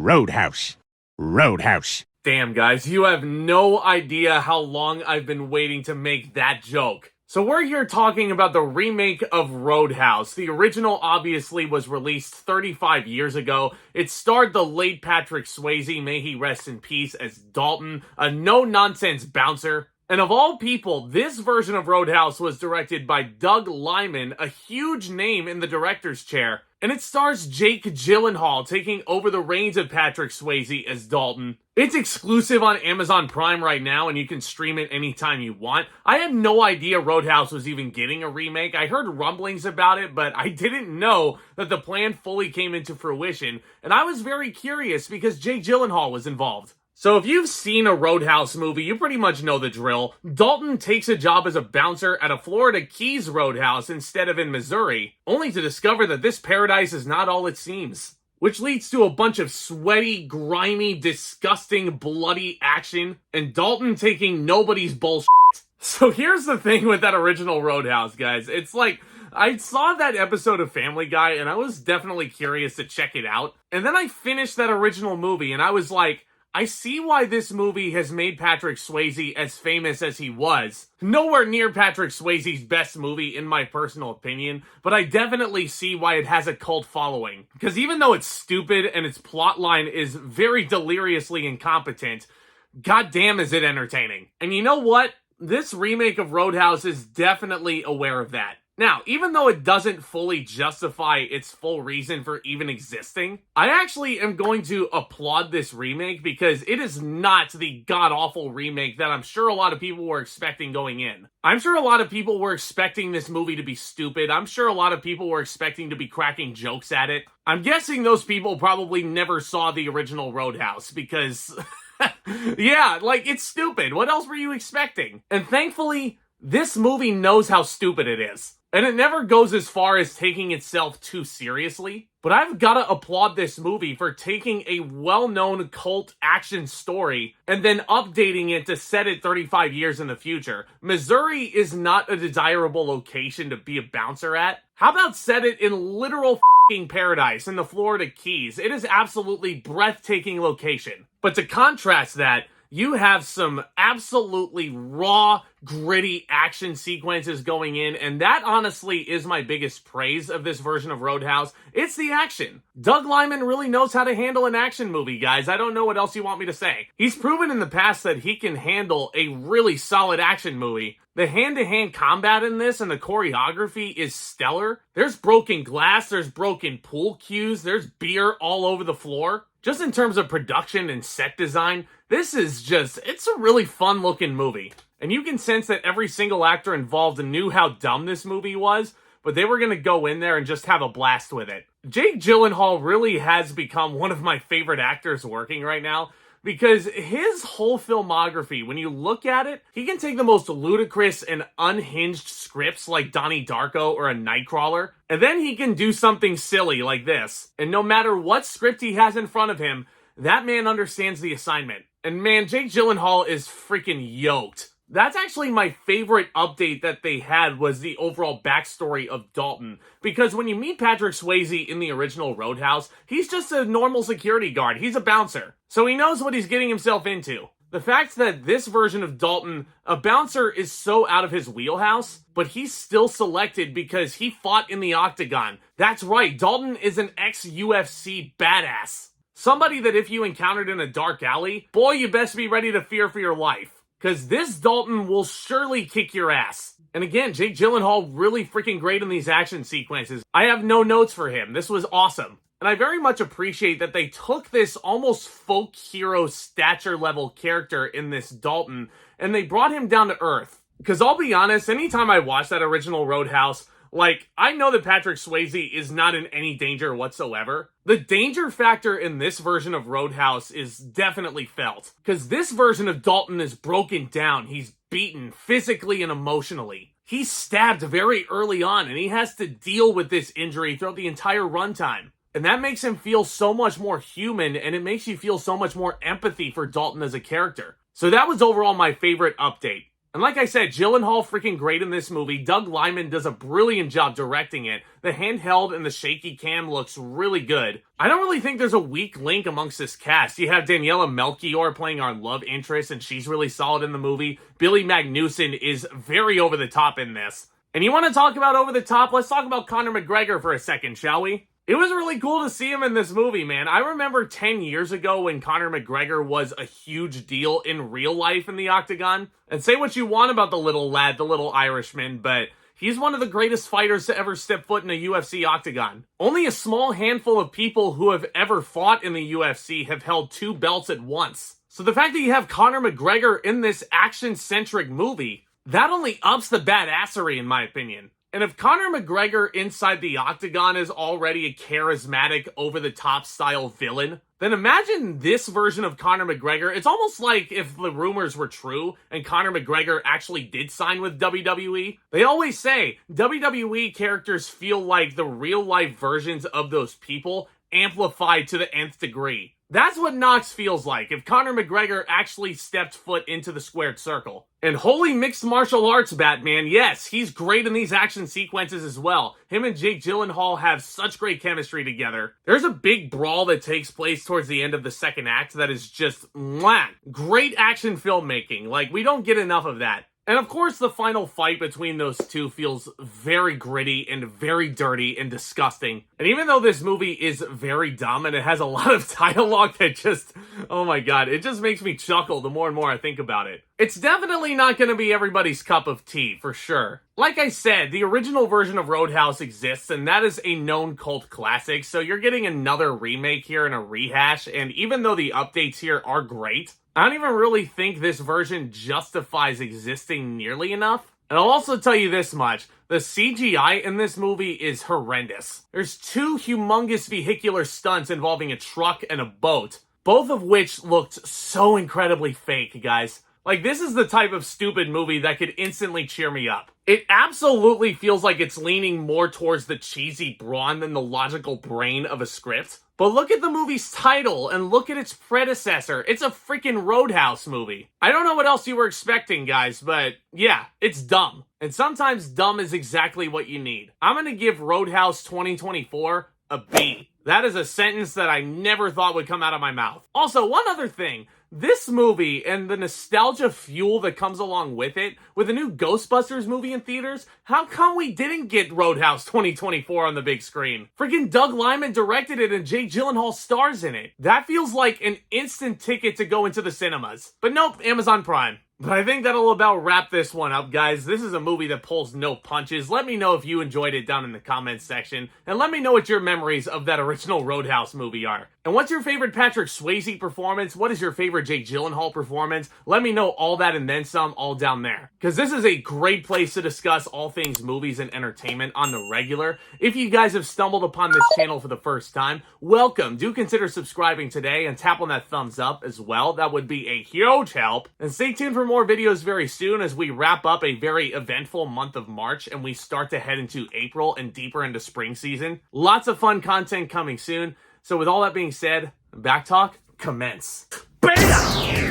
Roadhouse. Roadhouse. Damn, guys, you have no idea how long I've been waiting to make that joke. So we're here talking about the remake of Roadhouse. The original obviously was released 35 years ago. It starred the late Patrick Swayze, may he rest in peace, as Dalton, a no-nonsense bouncer. And of all people, this version of Roadhouse was directed by Doug Liman, a huge name in the director's chair. And it stars Jake Gyllenhaal taking over the reins of Patrick Swayze as Dalton. It's exclusive on Amazon Prime right now, and you can stream it anytime you want. I had no idea Roadhouse was even getting a remake. I heard rumblings about it, but I didn't know that the plan fully came into fruition. And I was very curious because Jake Gyllenhaal was involved. So if you've seen a Roadhouse movie, you pretty much know the drill. Dalton takes a job as a bouncer at a Florida Keys roadhouse instead of in Missouri, only to discover that this paradise is not all it seems. Which leads to a bunch of sweaty, grimy, disgusting, bloody action, and Dalton taking nobody's bullshit. So here's the thing with that original Roadhouse, guys. It's like, I saw that episode of Family Guy, and I was definitely curious to check it out. And then I finished that original movie, and I was like, I see why this movie has made Patrick Swayze as famous as he was. Nowhere near Patrick Swayze's best movie in my personal opinion, but I definitely see why it has a cult following. Because even though it's stupid and its plotline is very deliriously incompetent, goddamn is it entertaining. And you know what? This remake of Roadhouse is definitely aware of that. Now, even though it doesn't fully justify its full reason for even existing, I actually am going to applaud this remake because it is not the god-awful remake that I'm sure a lot of people were expecting going in. I'm sure a lot of people were expecting this movie to be stupid. I'm sure a lot of people were expecting to be cracking jokes at it. I'm guessing those people probably never saw the original Roadhouse because, yeah, like, it's stupid. What else were you expecting? And thankfully, this movie knows how stupid it is. And it never goes as far as taking itself too seriously. But I've gotta applaud this movie for taking a well-known cult action story and then updating it to set it 35 years in the future. Missouri is not a desirable location to be a bouncer at. How about set it in literal f***ing paradise in the Florida Keys? It is absolutely breathtaking location. But to contrast that, you have some absolutely raw, gritty action sequences going in, and that honestly is my biggest praise of this version of Roadhouse. It's the action. Doug Liman really knows how to handle an action movie, guys. I don't know what else you want me to say. He's proven in the past that he can handle a really solid action movie. The hand-to-hand combat in this and the choreography is stellar. There's broken glass, there's broken pool cues, there's beer all over the floor. Just in terms of production and set design, this is just, it's a really fun-looking movie. And you can sense that every single actor involved knew how dumb this movie was, but they were going to go in there and just have a blast with it. Jake Gyllenhaal really has become one of my favorite actors working right now, because his whole filmography, when you look at it, he can take the most ludicrous and unhinged scripts like Donnie Darko or a Nightcrawler, and then he can do something silly like this. And no matter what script he has in front of him, that man understands the assignment. And man, Jake Gyllenhaal is freaking yoked. That's actually my favorite update that they had, was the overall backstory of Dalton. Because when you meet Patrick Swayze in the original Roadhouse, he's just a normal security guard. He's a bouncer. So he knows what he's getting himself into. The fact that this version of Dalton, a bouncer, is so out of his wheelhouse, but he's still selected because he fought in the octagon. That's right, Dalton is an ex-UFC badass. Somebody that if you encountered in a dark alley, boy, you best be ready to fear for your life. Because this Dalton will surely kick your ass. And again, Jake Gyllenhaal really freaking great in these action sequences. I have no notes for him. This was awesome. And I very much appreciate that they took this almost folk hero stature level character in this Dalton and they brought him down to earth. Because I'll be honest, anytime I watch that original Roadhouse, like, I know that Patrick Swayze is not in any danger whatsoever. The danger factor in this version of Roadhouse is definitely felt. Because this version of Dalton is broken down. He's beaten physically and emotionally. He's stabbed very early on, and he has to deal with this injury throughout the entire runtime. And that makes him feel so much more human, and it makes you feel so much more empathy for Dalton as a character. So that was overall my favorite update. And like I said, Gyllenhaal freaking great in this movie. Doug Liman does a brilliant job directing it. The handheld and the shaky cam looks really good. I don't really think there's a weak link amongst this cast. You have Daniela Melchior playing our love interest, and she's really solid in the movie. Billy Magnussen is very over the top in this. And you want to talk about over the top? Let's talk about Conor McGregor for a second, shall we? It was really cool to see him in this movie, man. I remember 10 years ago when Conor McGregor was a huge deal in real life in the octagon. And say what you want about the little lad, the little Irishman, but he's one of the greatest fighters to ever step foot in a UFC octagon. Only a small handful of people who have ever fought in the UFC have held 2 belts at once. So the fact that you have Conor McGregor in this action-centric movie, that only ups the badassery in my opinion. And if Conor McGregor inside the octagon is already a charismatic, over-the-top style villain, then imagine this version of Conor McGregor. It's almost like if the rumors were true and Conor McGregor actually did sign with WWE. They always say WWE characters feel like the real-life versions of those people amplified to the nth degree. That's what Knox feels like if Conor McGregor actually stepped foot into the squared circle. And holy mixed martial arts Batman, yes, he's great in these action sequences as well. Him and Jake Gyllenhaal have such great chemistry together. There's a big brawl that takes place towards the end of the second act that is just mwah, great action filmmaking. Like, we don't get enough of that. And of course, the final fight between those two feels very gritty and very dirty and disgusting. And even though this movie is very dumb and it has a lot of dialogue that just, oh my god, it just makes me chuckle the more and more I think about it. It's definitely not going to be everybody's cup of tea, for sure. Like I said, the original version of Roadhouse exists, and that is a known cult classic, so you're getting another remake here and a rehash, and even though the updates here are great, I don't even really think this version justifies existing nearly enough. And I'll also tell you this much, the CGI in this movie is horrendous. There's 2 humongous vehicular stunts involving a truck and a boat, both of which looked so incredibly fake, guys. Like, this is the type of stupid movie that could instantly cheer me up. It absolutely feels like it's leaning more towards the cheesy brawn than the logical brain of a script. But look at the movie's title and look at its predecessor. It's a freaking Roadhouse movie. I don't know what else you were expecting, guys, but yeah, it's dumb. And sometimes dumb is exactly what you need. I'm gonna give Roadhouse 2024 a B. That is a sentence that I never thought would come out of my mouth. Also, one other thing. This movie and the nostalgia fuel that comes along with it, with the new Ghostbusters movie in theaters, how come we didn't get Roadhouse 2024 on the big screen? Freaking Doug Liman directed it and Jake Gyllenhaal stars in it. That feels like an instant ticket to go into the cinemas. But nope, Amazon Prime. But I think that'll about wrap this one up, guys. This is a movie that pulls no punches. Let me know if you enjoyed it down in the comments section. And let me know what your memories of that original Roadhouse movie are. And what's your favorite Patrick Swayze performance? What is your favorite Jake Gyllenhaal performance? Let me know all that and then some all down there. Because this is a great place to discuss all things movies and entertainment on the regular. If you guys have stumbled upon this channel for the first time, welcome. Do consider subscribing today and tap on that thumbs up as well. That would be a huge help. And stay tuned for more videos very soon as we wrap up a very eventful month of March and we start to head into April and deeper into spring season. Lots of fun content coming soon. So with all that being said, back talk, commence. Bam!